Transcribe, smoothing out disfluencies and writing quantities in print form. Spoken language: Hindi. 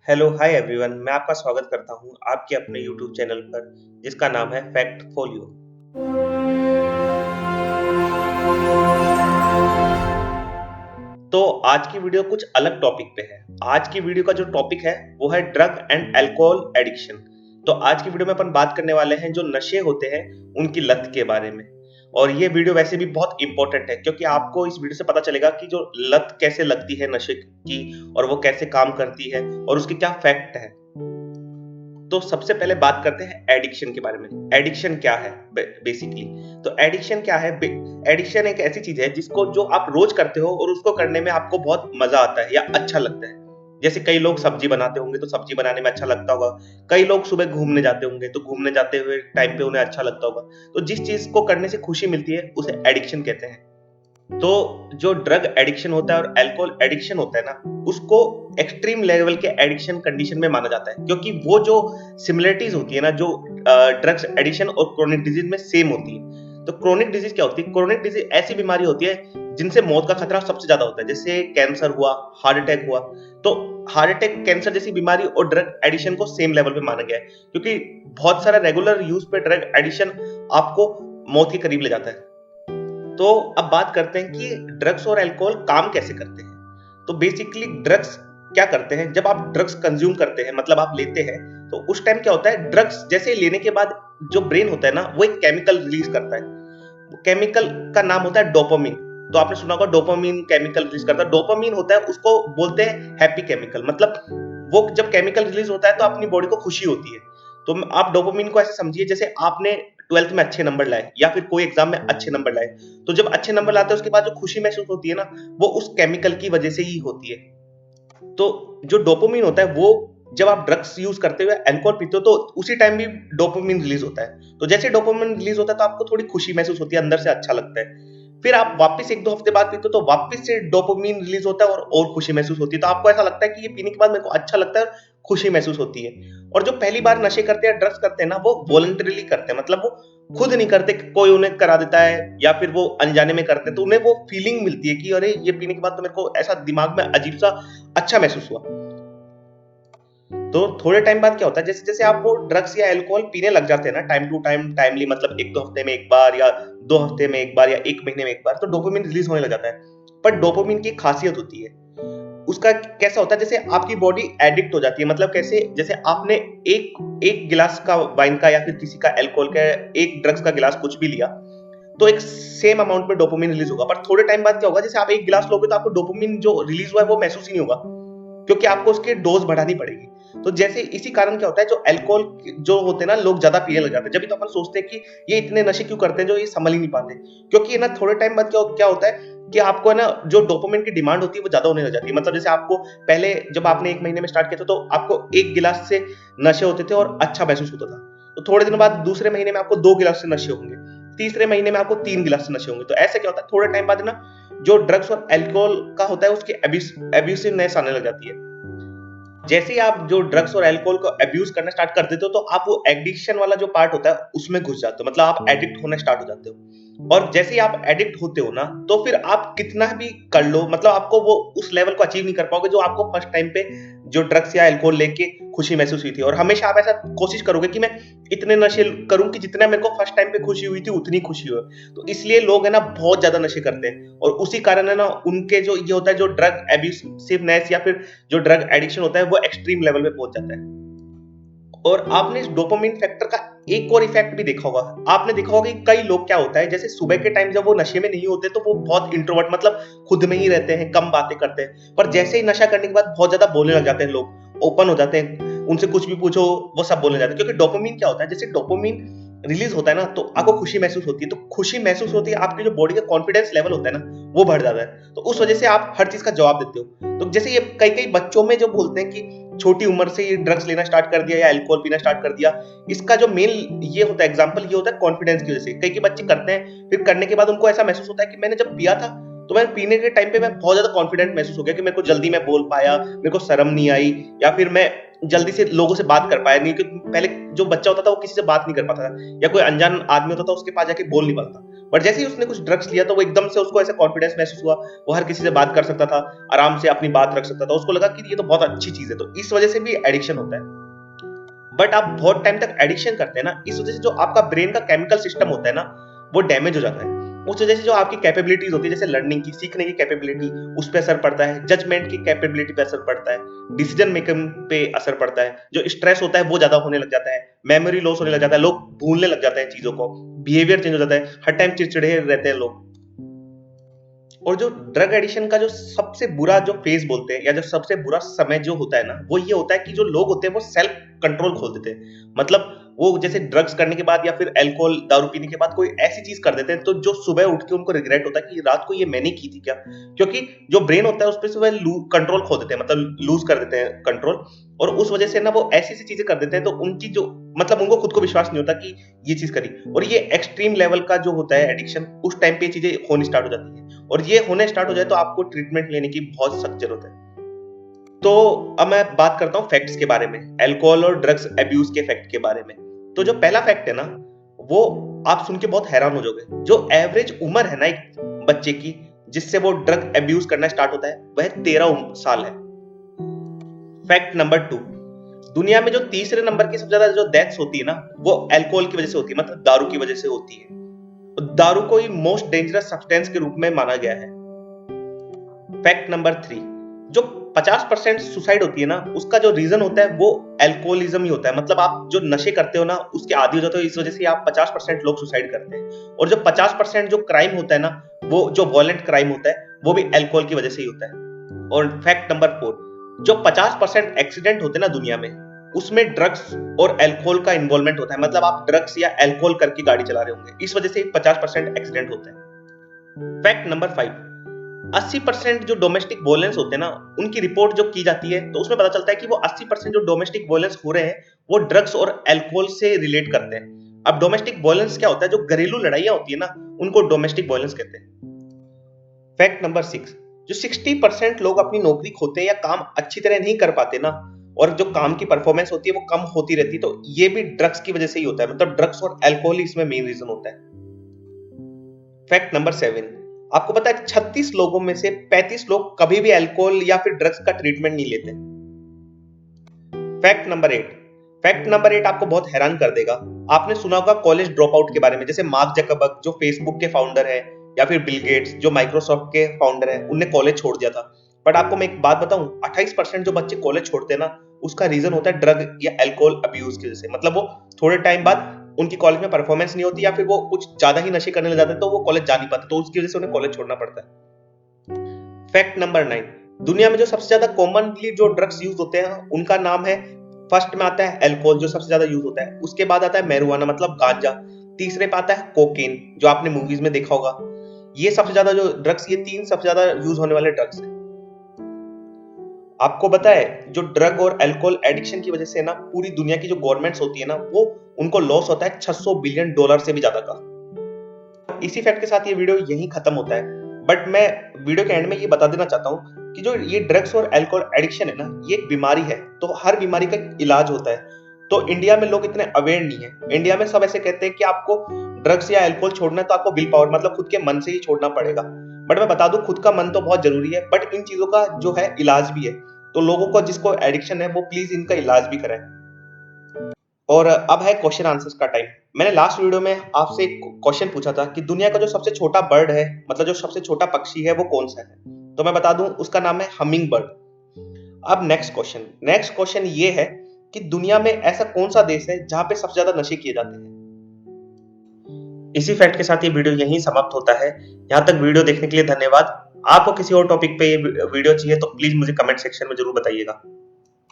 हेलो हाय एवरीवन, मैं आपका स्वागत करता हूं आपके अपने यूट्यूब चैनल पर जिसका नाम है फैक्ट फोलियो। तो आज की वीडियो कुछ अलग टॉपिक पे है। आज की वीडियो का जो टॉपिक है वो है ड्रग एंड अल्कोहल एडिक्शन। तो आज की वीडियो में अपन बात करने वाले हैं जो नशे होते हैं उनकी लत के बारे में। और ये वीडियो वैसे भी बहुत इंपॉर्टेंट है क्योंकि आपको इस वीडियो से पता चलेगा कि जो लत कैसे लगती है नशे की और वो कैसे काम करती है और उसके क्या फैक्ट है। तो सबसे पहले बात करते हैं एडिक्शन के बारे में। एडिक्शन क्या है बेसिकली? तो एडिक्शन क्या है? एडिक्शन एक ऐसी चीज है जिसको जो आप रोज करते हो और उसको करने में आपको बहुत मजा आता है या अच्छा लगता है। जैसे कई लोग सब्जी बनाते होंगे तो सब्जी बनाने में अच्छा लगता होगा। कई लोग सुबह घूमने जाते होंगे तो घूमने जाते हुए टाइम पे उन्हें अच्छा लगता होगा। तो जिस चीज को करने से खुशी मिलती है उसे एडिक्शन कहते हैं। तो जो ड्रग एडिक्शन होता है और अल्कोहल एडिक्शन होता है ना, उसको एक्सट्रीम लेवल के एडिक्शन कंडीशन में माना जाता है क्योंकि वो जो सिमिलरिटीज होती है ना, जो ड्रग्स एडिक्शन और क्रोनिक डिजीज में सेम होती है। तो क्रोनिक डिजीज क्या होती है? क्रोनिक डिजीज ऐसी बीमारी होती है जिनसे मौत का खतरा सबसे ज्यादा होता है। जैसे कैंसर हुआ, हार्ट अटैक हुआ। तो हार्ट अटैक, कैंसर जैसी बीमारी और ड्रग एडिक्शन को सेम लेवल पे माना गया है क्योंकि बहुत सारा रेगुलर यूज पे ड्रग एडिक्शन आपको मौत के करीब ले जाता है। तो अब बात करते हैं कि ड्रग्स और अल्कोहल काम कैसे करते हैं। तो बेसिकली ड्रग्स क्या करते हैं? जब आप ड्रग्स कंज्यूम करते हैं, मतलब आप लेते हैं, तो उस टाइम क्या होता है, ड्रग्स जैसे लेने के बाद जो ब्रेन होता है ना, वो एक केमिकल रिलीज करता है। केमिकल का नाम होता है डोपामिन। तो आपने सुना होगा डोपामिन केमिकल रिलीज करता है। डोपामिन होता है, उसको बोलते हैं हैप्पी केमिकल। मतलब वो जब केमिकल रिलीज होता है तो अपनी बॉडी को खुशी होती है। तो आप डोपामिन को ऐसे समझिए जैसे आपने 12th में अच्छे नंबर लाए या फिर कोई एग्जाम में अच्छे नंबर लाए। तो जब अच्छे नंबर लाते हैं उसके बाद जो खुशी महसूस होती है ना, वो उस केमिकल की वजह से ही होती है। तो जो डोपामिन होता है वो जब आप ड्रग्स यूज करते हुए अल्कोहल पीते हो तो उसी टाइम भी डोपामिन रिलीज होता है। तो जैसे डोपामिन रिलीज होता है तो आपको थोड़ी खुशी महसूस होती है, अंदर से अच्छा लगता है। फिर आप वापस 1-2 हफ्ते बाद पीते हो तो वापस से डोपामिन रिलीज होता है और खुशी महसूस होती है। तो आपको ऐसा लगता है कि ये पीने के बाद मेरे को अच्छा लगता है, खुशी महसूस होती है। और जो पहली बार नशे करते हैं, ड्रग्स करते हैं ना, वो वॉलंटरीली करते हैं। मतलब वो खुद नहीं करते, कोई उन्हें करा देता है या फिर वो अनजाने में करते हैं। तो उन्हें वो फीलिंग मिलती है कि अरे ये पीने के बाद तो मेरे को ऐसा दिमाग में अजीब सा अच्छा महसूस हुआ। तो थोड़े टाइम बाद क्या होता है, जैसे जैसे आप वो ड्रग्स या अल्कोहल पीने लग जाते हैं ना, टाइम टू टाइम, टाइमली, मतलब 1-2 हफ्ते में एक बार या 2 हफ्ते में एक बार या 1 महीने में एक बार, तो डोपामिन रिलीज होने लग जाता है। पर डोपामिन की एक खासियत होती है। उसका कैसा होता है, जैसे आपकी बॉडी एडिक्ट हो जाती है। मतलब कैसे? जैसे आपने एक एक गिलास का वाइन का या फिर किसी का अल्कोहल का, एक ड्रग्स का गिलास कुछ भी लिया, तो एक सेम अमाउंट में डोपामिन रिलीज होगा। पर थोड़े टाइम बाद क्या होगा, जैसे आप एक गिलास लोगे तो आपको डोपामिन जो रिलीज हुआ है वो महसूस ही नहीं होगा क्योंकि आपको उसकी डोज बढ़ानी पड़ेगी। तो जैसे इसी कारण क्या होता है, जो अल्कोहल जो होते हैं ना, लोग ज्यादा पीने लग जाते हैं। जब तो अपन सोचते हैं कि ये इतने नशे क्यों करते हैं जो ये संभल ही नहीं पाते। क्योंकि ना थोड़े टाइम बाद क्या क्या होता है कि आपको है ना, जो डोपामिन की डिमांड होती है वो ज्यादा होने लग जाती है। मतलब जैसे आपको पहले जब आपने 1 महीने में स्टार्ट किया था तो आपको एक गिलास से नशे होते थे और अच्छा महसूस होता था। तो थोड़े दिनों बाद दूसरे महीने में आपको 2 गिलास से नशे होंगे, तीसरे महीने में आपको 3 गिलास से नशे होंगे। तो ऐसे क्या होता है, थोड़े टाइम बाद ना जो ड्रग्स और अल्कोहल का होता है उसकी एब्यूसिवनेस आने लग जाती है। जैसे ही आप जो ड्रग्स और अल्कोहल को अब्यूज करना स्टार्ट कर देते हो तो आप वो एडिक्शन वाला जो पार्ट होता है उसमें घुस जाते हो। मतलब आप एडिक्ट होना स्टार्ट हो जाते हो। और जैसे ही आप एडिक्ट होते हो ना, तो फिर आप कितना भी कर लो, मतलब आपको वो उस लेवल को अचीव नहीं कर पाओगे जो आपको फर्स्ट टाइम पे जो ड्रग्स या अल्कोहल लेके खुशी महसूस हुई थी। और हमेशा आप ऐसा कोशिश करोगे कि मैं इतने नशे करूं कि जितना मेरे को फर्स्ट टाइम पे खुशी हुई थी उतनी खुशी हो। तो इसलिए लोग है ना बहुत ज्यादा नशे करते हैं और उसी कारण है ना उनके जो ये होता है, जो ड्रग एब्यूसिवनेस या फिर जो ड्रग एडिक्शन होता है वो एक्सट्रीम लेवल पे पहुंच जाता है। और आपने इस डोपामिन फैक्टर का एक और इफेक्ट भी देखा होगा। आपने देखा होगा कि कई लोग क्या होता है, जैसे सुबह के टाइम जब वो नशे में नहीं होते तो वो बहुत इंट्रोवर्ट, मतलब खुद में ही रहते हैं, कम बातें करते हैं। पर जैसे ही नशा करने के बाद बहुत ज्यादा बोलने लग जाते हैं लोग, ओपन हो जाते हैं। उनसे कुछ भी पूछो वो सब बोलने जाते हैं क्योंकि डोपामिन क्या होता है, जैसे डोपामिन रिलीज होता है ना तो आपको खुशी महसूस होती है। तो खुशी महसूस होती है, आपकी जो बॉडी का कॉन्फिडेंस लेवल होता है ना वो बढ़ जाता है। तो उस वजह से आप हर चीज का जवाब देते हो। तो जैसे ये कई कई बच्चों में जो बोलते हैं कि छोटी उम्र से ये ड्रग्स लेना स्टार्ट कर दिया या अल्कोहल पीना स्टार्ट कर दिया, इसका जो मेन ये होता है एग्जांपल, ये होता है कॉन्फिडेंस की वजह से। कई बच्चे करते हैं, फिर करने के बाद उनको ऐसा महसूस होता है कि मैंने जब पिया था तो मैं पीने के टाइम पे मैं बहुत ज्यादा कॉन्फिडेंट महसूस हो गया कि मेरे को जल्दी मैं बोल पाया, मेरे को शर्म नहीं आई, या फिर मैं जल्दी से लोगों से बात कर पाया। नहीं कि पहले जो बच्चा होता था वो किसी से बात नहीं कर पाता था या कोई अनजान आदमी होता था उसके पास जाके बोल नहीं पाता था। बट जैसे ही उसने कुछ ड्रग्स लिया तो वो एकदम से उसको ऐसा कॉन्फिडेंस महसूस हुआ, वो हर किसी से बात कर सकता था, आराम से अपनी बात रख सकता था, उसको लगा कि ये तो बहुत अच्छी चीज है, तो इस वजह से भी एडिक्शन होता है। बट आप बहुत टाइम तक एडिक्शन करते हैं ना, इस वजह से जो आपका ब्रेन का केमिकल सिस्टम होता है ना, वो डैमेज हो जाता है। उस वजह से जो आपकी कैपेबिलिटीज होती है, जैसे लर्निंग की, सीखने की कैपेबिलिटी, उस पर असर पड़ता है, जजमेंट की कैपेबिलिटी पे असर पड़ता है, डिसीजन मेकिंग पे असर पड़ता है, जो स्ट्रेस होता है वो ज्यादा होने लग जाता है, मेमोरी लॉस होने लग जाता है, लोग भूलने लग जाते हैं चीजों को, बिहेवियर चेंज हो जाता है, हर टाइम चिड़चिड़े रहते हैं लोग। और जो ड्रग एडिशन का जो सबसे बुरा जो फेज बोलते हैं, या जो सबसे बुरा समय जो होता है ना, वो ये होता है कि जो लोग होते हैं वो सेल्फ कंट्रोल खोल देते हैं। मतलब वो जैसे ड्रग्स करने के बाद या फिर अल्कोहल दारू पीने के बाद कोई ऐसी चीज कर देते हैं, तो जो सुबह उठ के उनको रिग्रेट होता है कि रात को ये मैंने की थी क्या, क्योंकि जो ब्रेन होता है उस पर सुबह कंट्रोल खो देते हैं, मतलब लूज कर देते हैं कंट्रोल। और उस वजह से ना वो ऐसी ऐसी चीजें कर देते हैं, तो उनकी जो मतलब उनको खुद को विश्वास नहीं होता कि ये चीज करी, और ये एक्सट्रीम लेवल का जो होता है एडिक्शन, उस टाइम पे चीजें होनी स्टार्ट हो जाती है। और ये होने स्टार्ट हो जाए तो आपको ट्रीटमेंट लेने की बहुत सख्त जरूरत है। तो अब मैं बात करता हूँ फैक्ट्स के बारे में, अल्कोहल और ड्रग्स अब्यूज के फैक्ट के बारे में। तो जो पहला फैक्ट है ना, वो आप सुन के बहुत हैरान हो जाओगे। जो एवरेज उम्र है ना एक बच्चे की जिससे वो ड्रग अब्यूज करना स्टार्ट होता है, वह 13 साल है। फैक्ट नंबर 2, दुनिया में जो तीसरे नंबर की सबसे ज्यादा जो डेथ्स होती है ना, वो अल्कोहल की वजह से होती है, मतलब दारू की वजह से होती है। दारू को ही मोस्ट डेंजरस सब्सटेंस के रूप में माना गया है। फैक्ट नंबर 3, जो 50% सुसाइड होती है ना, उसका जो रीजन होता है वो अल्कोहलिज्म ही होता है। मतलब आप जो नशे करते हो ना, उसके आदी हो जाते हो, इस वजह से आप 50% लोग सुसाइड करते हैं। और जो 50% जो क्राइम होता है ना, वो जो वॉयलेंट क्राइम होता है, वो भी अल्कोहल की वजह से ही होता है। और फैक्ट नंबर 4, जो 50% एक्सीडेंट होते हैं ना दुनिया में, उसमें ड्रग्स और अल्कोहल का इन्वॉल्वमेंट होता है। मतलब आप ड्रग्स या अल्कोहल करके गाड़ी चला रहे होंगे, इस वजह से 50% एक्सीडेंट होते हैं। फैक्ट नंबर 5, 80% जो डोमेस्टिक वोलेंस होते हैं ना, उनकी रिपोर्ट जो की जाती है, तो उसमें पता चलता है कि वो 80% जो डोमेस्टिक वोलेंस हो रहे हैं, वो ड्रग्स और अल्कोहल से रिलेट करते हैं। अब डोमेस्टिक वोलेंस क्या होता है? जो घरेलू लड़ाइयां होती है ना, उनको डोमेस्टिक वोलेंस कहते हैं। फैक्ट नंबर 6, जो 60% लोग अपनी नौकरी खोते हैं या काम अच्छी तरह नहीं कर पाते ना, और जो काम की परफॉर्मेंस होती है वो कम होती रहती है, तो ये भी ड्रग्स की वजह से ही होता है। मतलब ड्रग्स और अल्कोहल ही इसमें मेन रीजन होता है। फैक्ट नंबर 7, आपको पता है 36 लोगों में से 35 लोग कभी भी अल्कोहल या फिर ड्रग्स का ट्रीटमेंट नहीं लेते। फैक्ट नंबर 8, फैक्ट नंबर 8 आपको बहुत हैरान कर देगा। आपने सुना होगा कॉलेज ड्रॉप आउट के बारे में, जैसे मार्क जकरबर्ग जो फेसबुक के फाउंडर है, या फिर बिल गेट्स जो माइक्रोसॉफ्ट के फाउंडर है, उनने कॉलेज छोड़ दिया था। बट आपको मैं एक बात बताऊं, 28% जो बच्चे कॉलेज छोड़ते हैं ना, उसका रीजन होता है ड्रग या अल्कोहल अब्यूज की वजह से। मतलब वो थोड़े टाइम बाद उनकी कॉलेज में परफॉर्मेंस नहीं होती, या फिर वो कुछ ज्यादा ही नशे करने लग जाते हैं, तो वो कॉलेज जा नहीं पाते, तो उसकी वजह से उन्हें कॉलेज छोड़ना पड़ता है। फैक्ट नंबर 9, दुनिया में जो सबसे ज्यादा कॉमनली जो ड्रग्स यूज होते हैं उनका नाम है, फर्स्ट में आता है अल्कोहल जो सबसे ज्यादा यूज होता है, उसके बाद आता है मैरिजुआना मतलब गांजा, तीसरे पे आता है कोकेन जो आपने मूवीज में देखा होगा। ये सबसे ज्यादा जो ड्रग्स, ये तीन सबसे ज्यादा यूज होने वाले ड्रग्स हैं। आपको पता है जो ड्रग और अल्कोहल एडिक्शन की वजह से ना पूरी दुनिया की जो गवर्नमेंट्स होती है ना, वो उनको लॉस होता है $600 बिलियन से भी ज्यादा का। इसी फैक्ट के साथ ये वीडियो यहीं खत्म होता है। बट मैं वीडियो के एंड में ये बता देना चाहता हूँ कि जो ये ड्रग्स और अल्कोहल एडिक्शन है ना, ये एक बीमारी है, तो हर बीमारी का एक इलाज होता है। तो इंडिया में लोग इतने अवेयर नहीं है। इंडिया में सब ऐसे कहते हैं कि आपको ड्रग्स या अल्कोहल छोड़ना है तो आपको विल पावर मतलब खुद के मन से ही छोड़ना पड़ेगा। बट मैं बता दूं, खुद का मन तो बहुत जरूरी है, बट इन चीजों का जो है इलाज भी है। तो लोगों को जिसको एडिक्शन है वो प्लीज इनका इलाज भी कराएं। और अब है क्वेश्चन आंसर्स का टाइम। मैंने लास्ट वीडियो में आपसे एक क्वेश्चन पूछा था कि दुनिया का जो सबसे छोटा बर्ड है, मतलब जो सबसे छोटा पक्षी है, वो कौन सा है? तो मैं बता दूं, उसका नाम है हमिंग बर्ड। अब नेक्स्ट क्वेश्चन ये है कि दुनिया में ऐसा कौन सा देश है जहां पे सबसे ज्यादा नशे किए जाते हैं? इसी फैक्ट के साथ ये वीडियो यहीं समाप्त होता है। यहाँ तक वीडियो देखने के लिए धन्यवाद। आपको किसी और टॉपिक पे ये वीडियो चाहिए तो प्लीज मुझे कमेंट सेक्शन में जरूर बताइएगा।